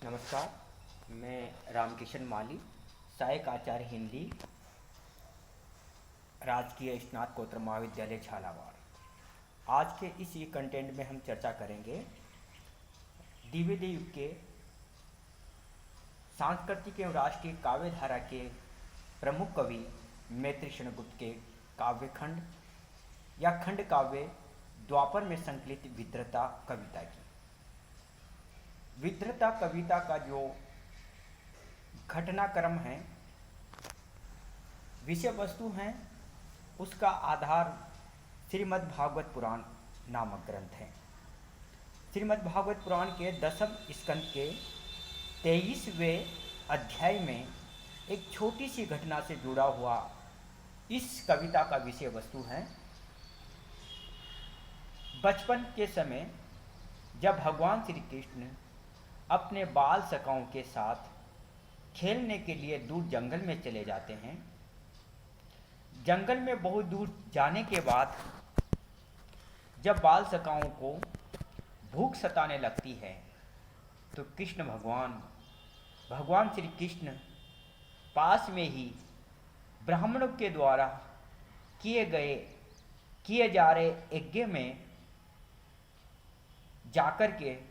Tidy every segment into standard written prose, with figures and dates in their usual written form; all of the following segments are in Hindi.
नमस्कार। मैं रामकिशन माली, सहायक आचार्य हिंदी, राजकीय स्नातकोत्तर महाविद्यालय झालावाड़। आज के इस कंटेंट में हम चर्चा करेंगे द्विवेदी युग के सांस्कृतिक एवं राष्ट्रीय काव्य धारा के प्रमुख कवि मैत्री शरण गुप्त के काव्यखंड या खंड काव्य द्वापर में संकलित विद्रता कविता की। विद्रता कविता का जो घटनाक्रम है, विषय वस्तु हैं, उसका आधार श्रीमद् भागवत पुराण नामक ग्रंथ है। श्रीमद् भागवत पुराण के 10वें स्कंद के 23वें अध्याय में एक छोटी सी घटना से जुड़ा हुआ इस कविता का विषय वस्तु है। बचपन के समय जब भगवान श्री कृष्ण अपने बाल सखाओं के साथ खेलने के लिए दूर जंगल में चले जाते हैं। जंगल में बहुत दूर जाने के बाद जब बाल सखाओं को भूख सताने लगती है तो भगवान श्री कृष्ण पास में ही ब्राह्मणों के द्वारा किए जा रहे यज्ञ में जाकर के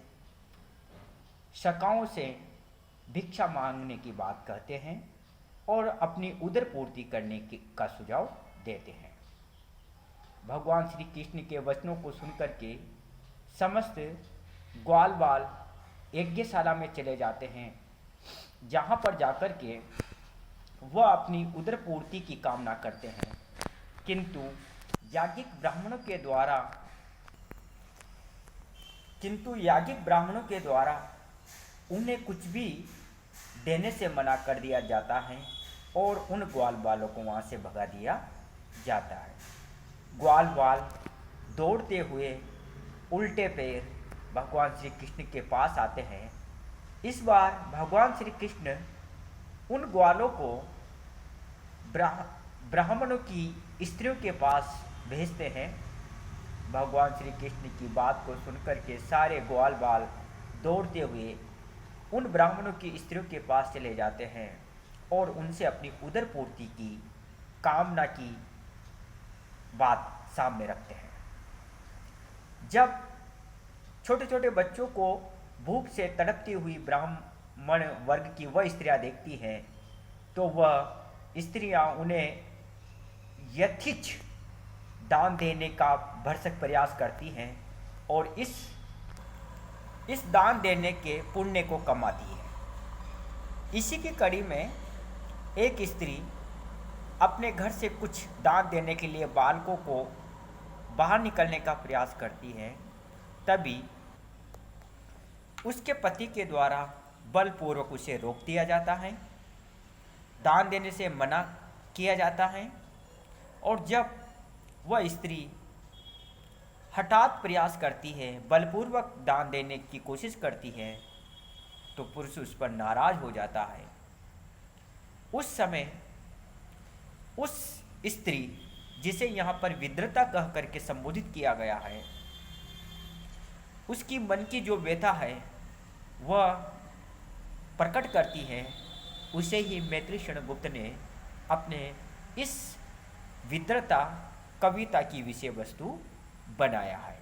सखाओं से भिक्षा मांगने की बात कहते हैं और अपनी उदर पूर्ति करने का सुझाव देते हैं। भगवान श्री कृष्ण के वचनों को सुनकर के समस्त ग्वाल बाल यज्ञशाला में चले जाते हैं, जहाँ पर जाकर के वह अपनी उदर पूर्ति की कामना करते हैं, किंतु याज्ञिक ब्राह्मणों के द्वारा उन्हें कुछ भी देने से मना कर दिया जाता है और उन ग्वाल बालों को वहाँ से भगा दिया जाता है। ग्वाल बाल दौड़ते हुए उल्टे पैर भगवान श्री कृष्ण के पास आते हैं। इस बार भगवान श्री कृष्ण उन ग्वालों को ब्राह्मणों की स्त्रियों के पास भेजते हैं। भगवान श्री कृष्ण की बात को सुनकर के सारे ग्वाल बाल दौड़ते हुए उन ब्राह्मणों की स्त्रियों के पास चले जाते हैं और उनसे अपनी उदर पूर्ति की कामना की बात सामने रखते हैं। जब छोटे छोटे बच्चों को भूख से तड़पती हुई ब्राह्मण वर्ग की वह स्त्रियां देखती हैं तो वह स्त्रियां उन्हें यथेच्छ दान देने का भरसक प्रयास करती हैं और इस दान देने के पुण्य को कमाती है। इसी की कड़ी में एक स्त्री अपने घर से कुछ दान देने के लिए बालकों को बाहर निकलने का प्रयास करती है। तभी उसके पति के द्वारा बलपूर्वक उसे रोक दिया जाता है, दान देने से मना किया जाता है और जब वह स्त्री हठात प्रयास करती है, बलपूर्वक दान देने की कोशिश करती है, तो पुरुष उस पर नाराज हो जाता है। उस समय उस स्त्री, जिसे यहाँ पर विद्रता कह करके संबोधित किया गया है, उसकी मन की जो व्यथा है वह प्रकट करती है। उसे ही मैत्री शरण गुप्त ने अपने इस विद्रता कविता की विषय वस्तु बनाया है।